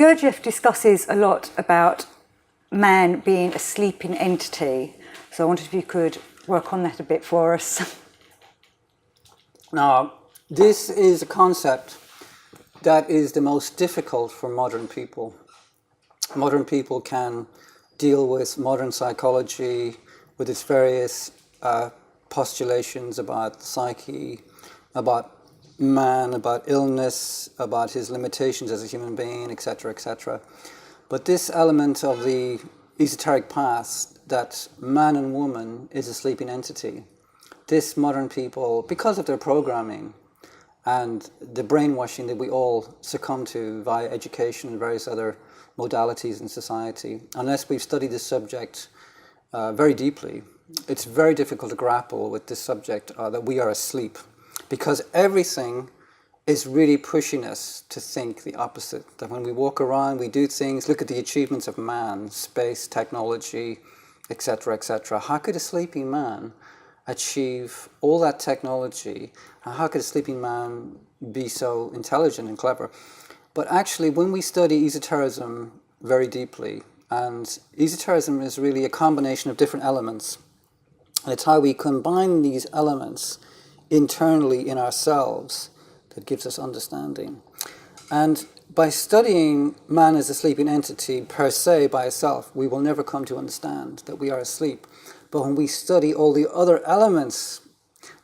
Gurdjieff discusses a lot about man being a sleeping entity. So I wondered if you could work on that a bit for us. Now, this is a concept that is the most difficult for modern people. Modern people can deal with modern psychology, with its various postulations about psyche, about man, about illness, about his limitations as a human being, etc., etc. But this element of the esoteric past, that man and woman is a sleeping entity, this modern people, because of their programming and the brainwashing that we all succumb to via education and various other modalities in society, unless we've studied this subject very deeply, it's very difficult to grapple with this subject that we are asleep, because everything is really pushing us to think the opposite, that when we walk around, we do things, look at the achievements of man, space, technology, etc., etc. How could a sleeping man achieve all that technology? And how could a sleeping man be so intelligent and clever? But actually, when we study esotericism very deeply, and esotericism is really a combination of different elements, and it's how we combine these elements internally in ourselves that gives us understanding. And by studying man as a sleeping entity per se by itself, we will never come to understand that we are asleep. But when we study all the other elements,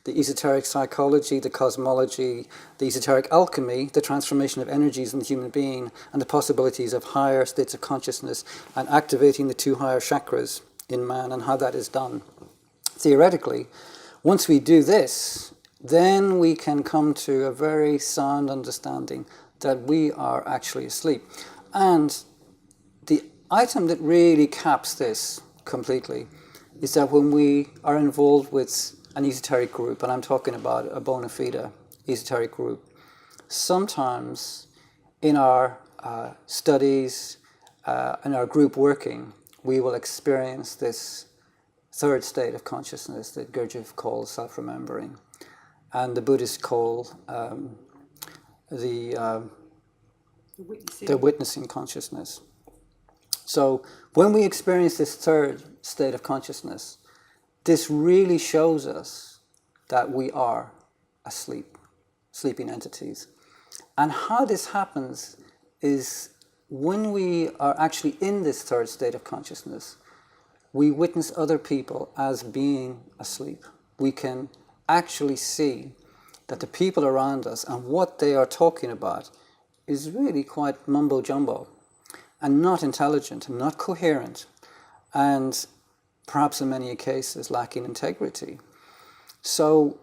the esoteric psychology, the cosmology, the esoteric alchemy, the transformation of energies in the human being, and the possibilities of higher states of consciousness, and activating the two higher chakras in man, and how that is done. Theoretically, once we do this, then we can come to a very sound understanding that we are actually asleep. And the item that really caps this completely is that when we are involved with an esoteric group, and I'm talking about a bona fide esoteric group, sometimes in our studies, in our group working, we will experience this third state of consciousness that Gurdjieff calls self-remembering, and the Buddhists call the witnessing consciousness. So when we experience this third state of consciousness, this really shows us that we are asleep, sleeping entities. And how this happens is when we are actually in this third state of consciousness, we witness other people as being asleep. We can actually see that the people around us and what they are talking about is really quite mumbo-jumbo and not intelligent and not coherent, and perhaps in many cases lacking integrity. So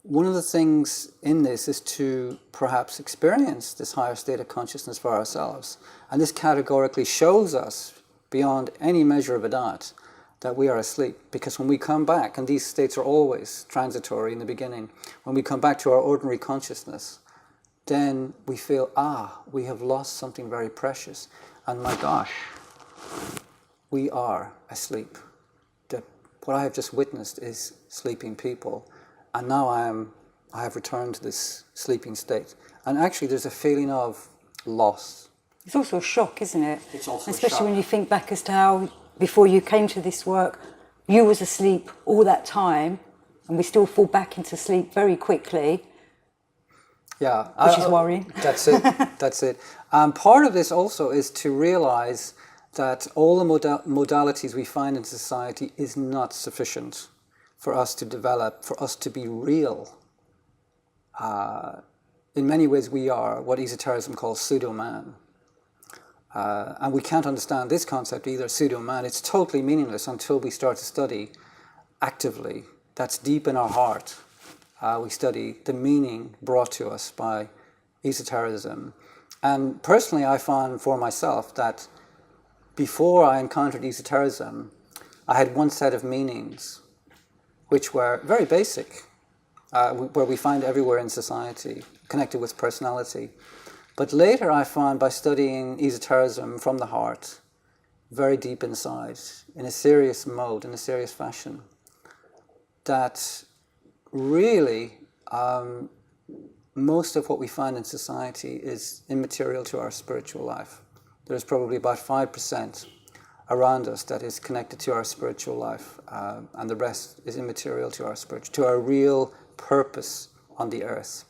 one of the things in this is to perhaps experience this higher state of consciousness for ourselves. And this categorically shows us, beyond any measure of a doubt, that we are asleep. Because when we come back, and these states are always transitory in the beginning, when we come back to our ordinary consciousness, then we feel, we have lost something very precious. And my gosh, we are asleep. What I have just witnessed is sleeping people. And now I have returned to this sleeping state. And actually there's a feeling of loss. It's also a shock, isn't it? It's also especially a shock. When you think back as to how, before you came to this work, you was asleep all that time, and we still fall back into sleep very quickly. Yeah. Which is worrying. That's it. That's it. Part of this also is to realize that all the modalities we find in society is not sufficient for us to develop, for us to be real. In many ways we are what esotericism calls pseudo-man. And we can't understand this concept either, pseudo-man. It's totally meaningless until we start to study actively. That's deep in our heart. We study the meaning brought to us by esotericism. And personally, I found for myself that before I encountered esotericism, I had one set of meanings, which were very basic, where we find everywhere in society, connected with personality. But later I found, by studying esotericism from the heart, very deep inside, in a serious mode, in a serious fashion, that really most of what we find in society is immaterial to our spiritual life. there's probably about 5% around us that is connected to our spiritual life, and the rest is immaterial to our to our real purpose on the earth.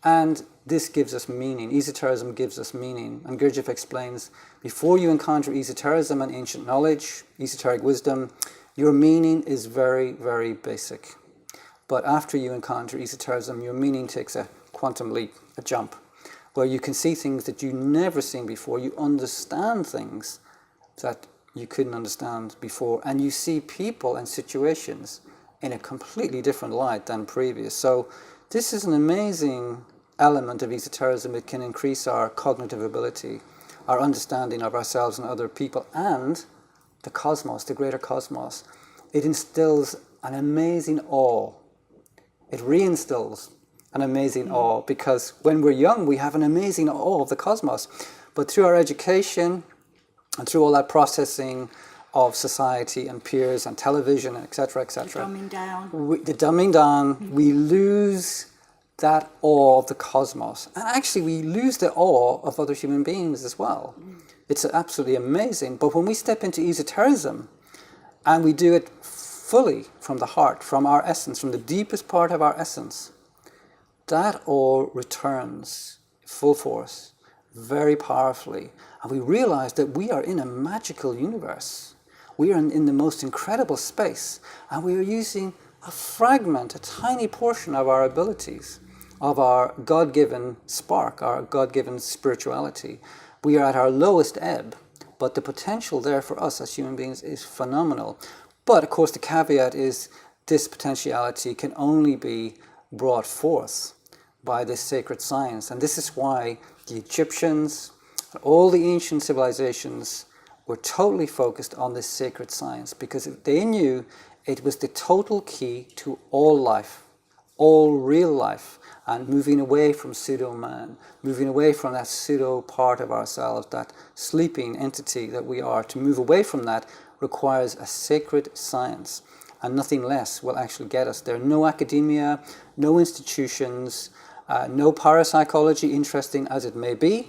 And this gives us meaning. Esotericism gives us meaning. And Gurdjieff explains, before you encounter esotericism and ancient knowledge, esoteric wisdom, your meaning is very, very basic. But after you encounter esotericism, your meaning takes a quantum leap, a jump, where you can see things that you've never seen before. You understand things that you couldn't understand before. And you see people and situations in a completely different light than previous. So this is an amazing element of esotericism. It can increase our cognitive ability, our understanding of ourselves and other people, and the cosmos, the greater cosmos. It instills an amazing awe. It reinstills an amazing awe, because when we're young, we have an amazing awe of the cosmos. But through our education and through all that processing of society and peers and television, etc., The dumbing down. the dumbing down, we lose that awe of the cosmos. And actually, we lose the awe of other human beings as well. It's absolutely amazing. But when we step into esotericism, and we do it fully from the heart, from our essence, from the deepest part of our essence, that awe returns full force, very powerfully. And we realize that we are in a magical universe. We are in the most incredible space, and we are using a fragment, a tiny portion of our abilities, of our God-given spark, our God-given spirituality. We are at our lowest ebb, but the potential there for us as human beings is phenomenal. But of course the caveat is this potentiality can only be brought forth by this sacred science. And this is why the Egyptians, all the ancient civilizations were totally focused on this sacred science, because they knew it was the total key to all life, all real life, and moving away from pseudo-man, moving away from that pseudo part of ourselves, that sleeping entity that we are. To move away from that requires a sacred science, and nothing less will actually get us there. No academia, no institutions, no parapsychology, interesting as it may be,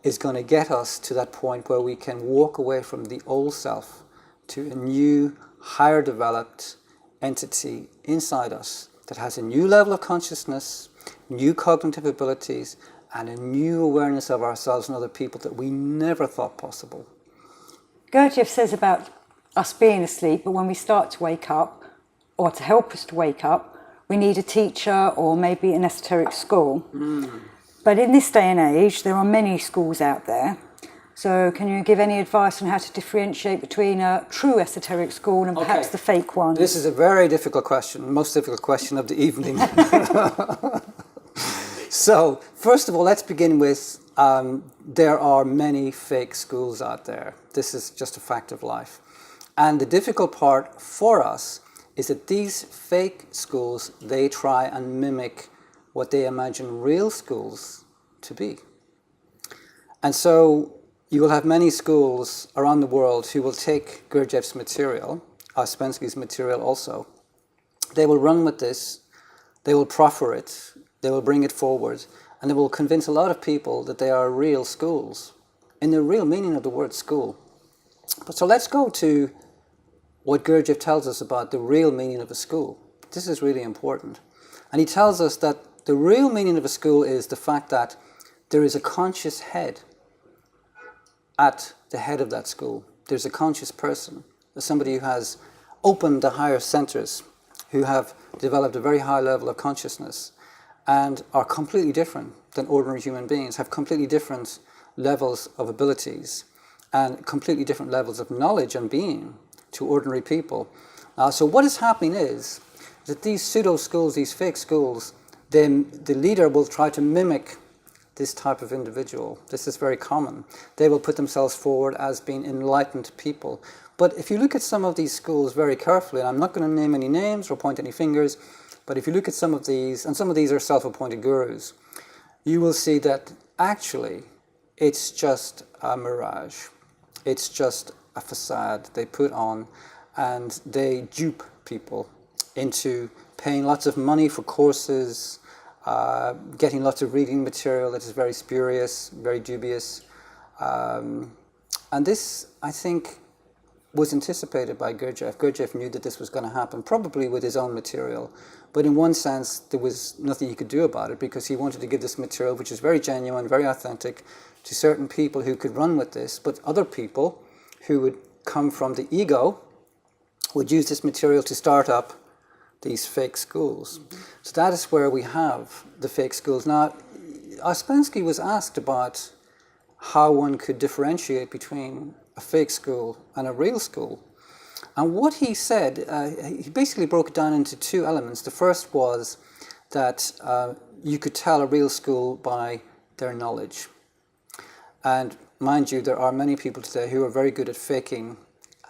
is going to get us to that point where we can walk away from the old self to a new, higher developed entity inside us that has a new level of consciousness, new cognitive abilities, and a new awareness of ourselves and other people that we never thought possible. Gurdjieff says about us being asleep, but when we start to wake up, or to help us to wake up, we need a teacher or maybe an esoteric school. But in this day and age, there are many schools out there. So can you give any advice on how to differentiate between a true esoteric school and perhaps the fake one? This is a very difficult question, most difficult question of the evening. So, first of all, let's begin with there are many fake schools out there. This is just a fact of life. And the difficult part for us is that these fake schools, they try and mimic what they imagine real schools to be. And so you will have many schools around the world who will take Gurdjieff's material, Ouspensky's material also. They will run with this, they will proffer it, they will bring it forward, and they will convince a lot of people that they are real schools, in the real meaning of the word school. But so let's go to what Gurdjieff tells us about the real meaning of a school. This is really important. And he tells us that the real meaning of a school is the fact that there is a conscious head at the head of that school. There's a conscious person. There's somebody who has opened the higher centers, who have developed a very high level of consciousness and are completely different than ordinary human beings, have completely different levels of abilities and completely different levels of knowledge and being to ordinary people. So what is happening is that these pseudo schools, these fake schools, then the leader will try to mimic this type of individual. This is very common. They will put themselves forward as being enlightened people. But if you look at some of these schools very carefully, and I'm not going to name any names or point any fingers, but if you look at some of these, and some of these are self-appointed gurus, you will see that actually it's just a mirage. It's just a facade they put on, and they dupe people into paying lots of money for courses, getting lots of reading material that is very spurious, very dubious, And this, I think, was anticipated by Gurdjieff. Gurdjieff knew that this was going to happen, probably with his own material. But in one sense, there was nothing he could do about it, because he wanted to give this material, which is very genuine, very authentic, to certain people who could run with this. But other people who would come from the ego would use this material to start up these fake schools. So that is where we have the fake schools. Now, Ouspensky was asked about how one could differentiate between a fake school and a real school. And what he said, he basically broke it down into two elements. The first was that you could tell a real school by their knowledge. And mind you, there are many people today who are very good at faking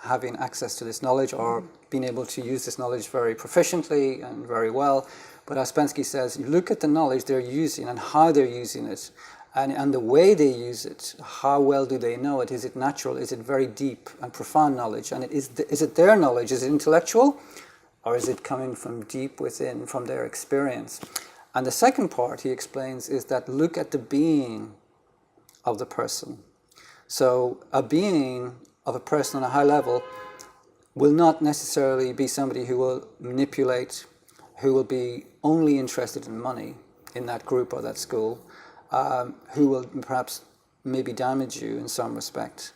having access to this knowledge, or being able to use this knowledge very proficiently and very well. But Ouspensky says, you look at the knowledge they're using and how they're using it, and the way they use it. How well do they know it? Is it natural? Is it very deep and profound knowledge? And is it their knowledge? Is it intellectual? Or is it coming from deep within, from their experience? And the second part, he explains, is that look at the being of the person. So a being of a person on a high level will not necessarily be somebody who will manipulate, who will be only interested in money in that group or that school, who will perhaps maybe damage you in some respect,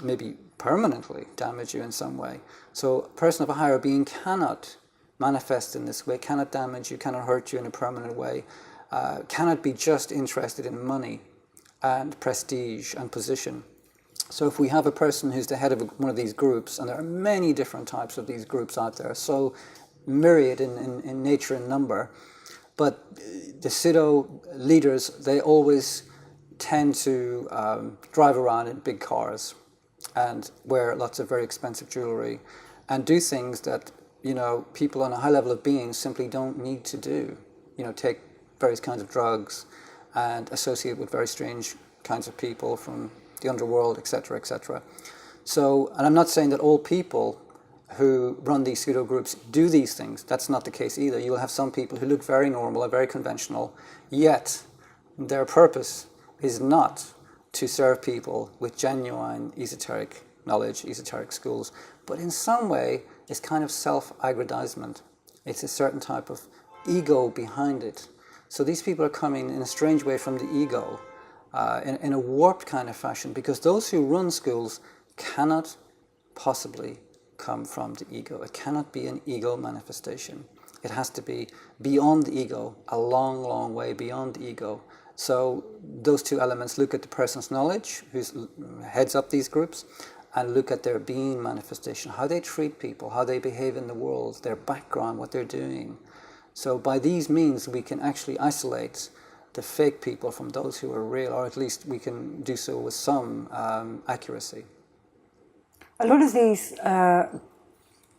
maybe permanently damage you in some way. So a person of a higher being cannot manifest in this way, cannot damage you, cannot hurt you in a permanent way, cannot be just interested in money and prestige and position. So if we have a person who's the head of one of these groups, and there are many different types of these groups out there, so myriad in nature and number, but the pseudo leaders, they always tend to drive around in big cars and wear lots of very expensive jewelry and do things that, you know, people on a high level of being simply don't need to do. You know, take various kinds of drugs and associate with very strange kinds of people from the underworld, etc., etc. So, and I'm not saying that all people who run these pseudo groups do these things. That's not the case either. You'll have some people who look very normal and very conventional, yet their purpose is not to serve people with genuine esoteric knowledge, esoteric schools, but in some way it's kind of self-aggrandizement. It's a certain type of ego behind it. So these people are coming in a strange way from the ego, in a warped kind of fashion, because those who run schools cannot possibly come from the ego. It cannot be an ego manifestation. It has to be beyond the ego, a long, long way beyond the ego. So those two elements, look at the person's knowledge, who heads up these groups, and look at their being manifestation, how they treat people, how they behave in the world, their background, what they're doing. So by these means, we can actually isolate the fake people from those who are real, or at least we can do so with some accuracy. A lot of these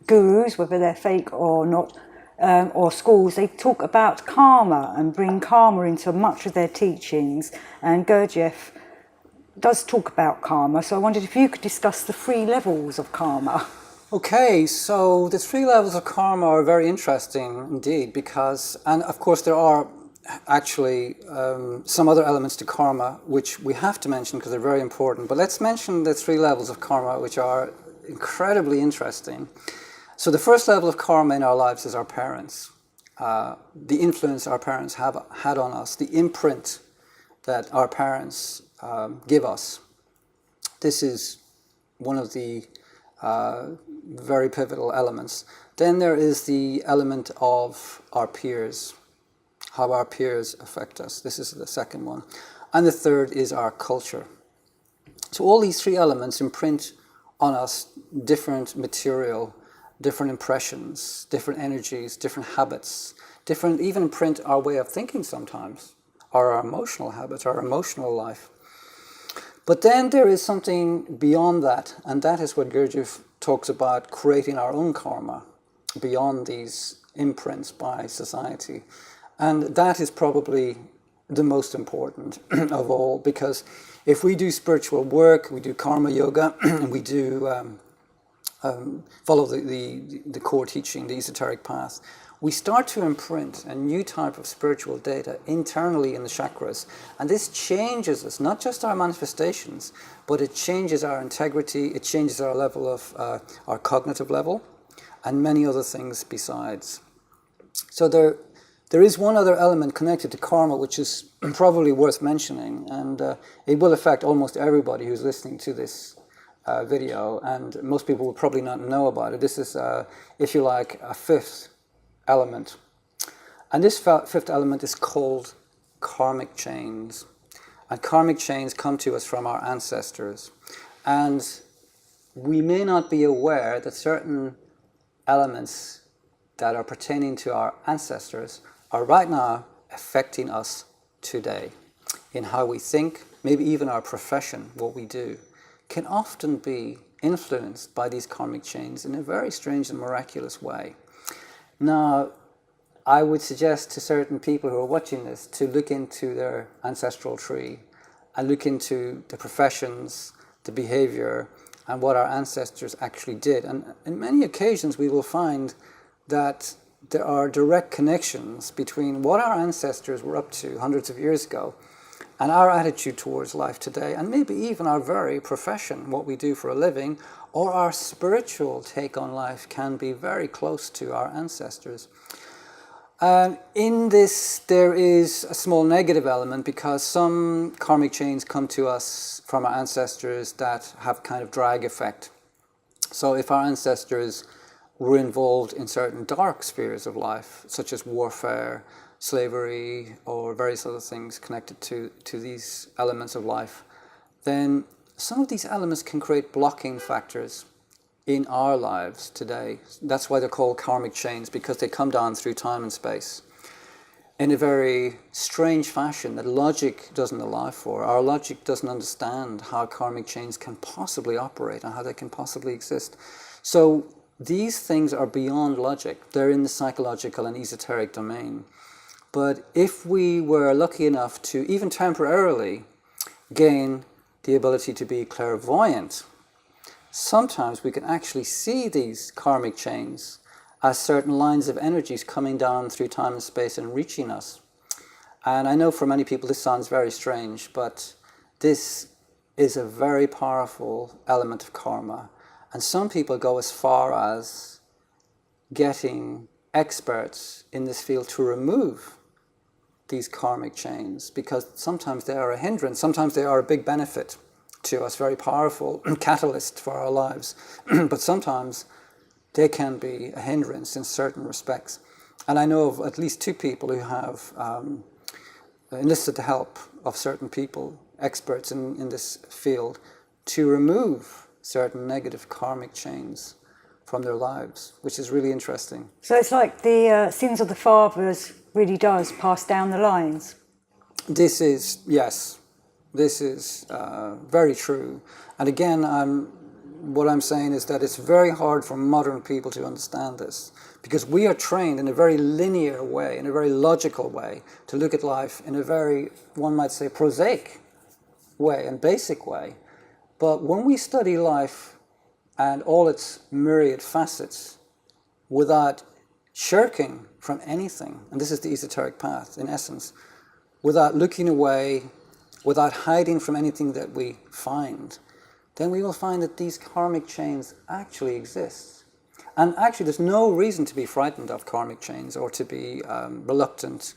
gurus, whether they're fake or not, or schools, they talk about karma and bring karma into much of their teachings. And Gurdjieff does talk about karma, so I wondered if you could discuss the 3 levels of karma. Okay, so the 3 levels of karma are very interesting indeed, because, and of course there are actually some other elements to karma which we have to mention because they're very important, but let's mention the 3 levels of karma, which are incredibly interesting. So the first level of karma in our lives is our parents, the influence our parents have had on us, the imprint that our parents give us. This is one of the very pivotal elements. Then there is the element of our peers, how our peers affect us. This is the second one. And the third is our culture. So all these 3 elements imprint on us different material, different impressions, different energies, different habits, different, even imprint our way of thinking sometimes, or our emotional habits, our emotional life. But then there is something beyond that, and that is what Gurdjieff talks about, creating our own karma beyond these imprints by society. And that is probably the most important of all, because if we do spiritual work, we do karma yoga, and we do follow the core teaching, the esoteric path, we start to imprint a new type of spiritual data internally in the chakras. And this changes us, not just our manifestations, but it changes our integrity, it changes our level of, our cognitive level, and many other things besides. So there is one other element connected to karma which is probably worth mentioning, and it will affect almost everybody who's listening to this video, and most people will probably not know about it. This is, if you like, a fifth element. And this fifth element is called karmic chains. And karmic chains come to us from our ancestors. And we may not be aware that certain elements that are pertaining to our ancestors are right now affecting us today in how we think, maybe even our profession, what we do, can often be influenced by these karmic chains in a very strange and miraculous way. Now, I would suggest to certain people who are watching this to look into their ancestral tree and look into the professions, the behavior, and what our ancestors actually did. And in many occasions we will find that there are direct connections between what our ancestors were up to hundreds of years ago and our attitude towards life today, and maybe even our very profession, what we do for a living, or our spiritual take on life can be very close to our ancestors. In this, there is a small negative element because some karmic chains come to us from our ancestors that have kind of drag effect. So if our ancestors were involved in certain dark spheres of life, such as warfare, slavery, or various other things connected to these elements of life, then some of these elements can create blocking factors in our lives today. That's why they're called karmic chains, because they come down through time and space in a very strange fashion that logic doesn't allow for. Our logic doesn't understand how karmic chains can possibly operate and how they can possibly exist. So these things are beyond logic. They're in the psychological and esoteric domain. But if we were lucky enough to even temporarily gain the ability to be clairvoyant, sometimes we can actually see these karmic chains as certain lines of energies coming down through time and space and reaching us. And I know for many people this sounds very strange, but this is a very powerful element of karma. And some people go as far as getting experts in this field to remove these karmic chains, because sometimes they are a hindrance, sometimes they are a big benefit to us, very powerful catalyst for our lives, but sometimes they can be a hindrance in certain respects. And I know of at least two people who have enlisted the help of certain people, experts in this field, to remove certain negative karmic chains from their lives, which is really interesting. So it's like the sins of the fathers really does pass down the lines. This is, yes, this is very true. And again, what I'm saying is that it's very hard for modern people to understand this, because we are trained in a very linear way, in a very logical way, to look at life in a very, one might say, prosaic way and basic way. But when we study life and all its myriad facets without shirking from anything, and this is the esoteric path in essence, without looking away, without hiding from anything that we find, then we will find that these karmic chains actually exist. And actually there's no reason to be frightened of karmic chains or to be reluctant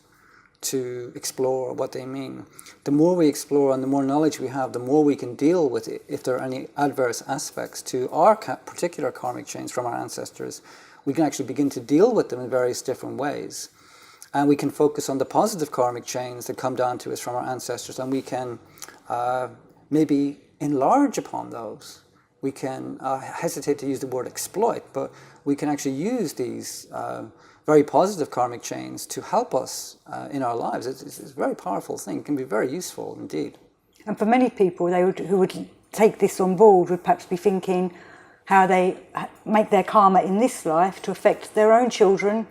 to explore what they mean. The more we explore and the more knowledge we have, the more we can deal with it. If there are any adverse aspects to our particular karmic chains from our ancestors, we can actually begin to deal with them in various different ways. And we can focus on the positive karmic chains that come down to us from our ancestors, and we can maybe enlarge upon those. We can hesitate to use the word exploit, but we can actually use these very positive karmic chains to help us in our lives. It's a very powerful thing. It can be very useful indeed. And for many people who would take this on board would perhaps be thinking how they make their karma in this life to affect their own children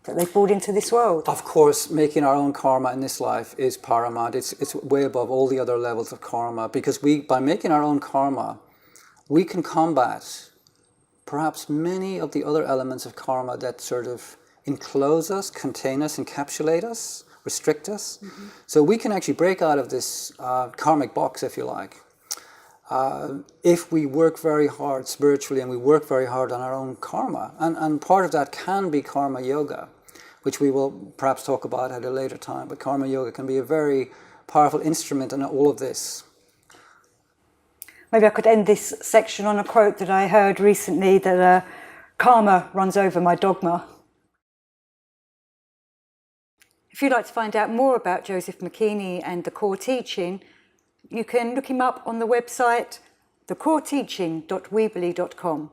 that they brought into this world. Of course, making our own karma in this life is paramount. It's way above all the other levels of karma, because by making our own karma, we can combat perhaps many of the other elements of karma that sort of enclose us, contain us, encapsulate us, restrict us. So we can actually break out of this karmic box, if you like, if we work very hard spiritually and we work very hard on our own karma. And part of that can be karma yoga, which we will perhaps talk about at a later time. But karma yoga can be a very powerful instrument in all of this. Maybe I could end this section on a quote that I heard recently, that karma runs over my dogma. If you'd like to find out more about Joseph McKeaney and the core teaching, you can look him up on the website thecoreteaching.weebly.com.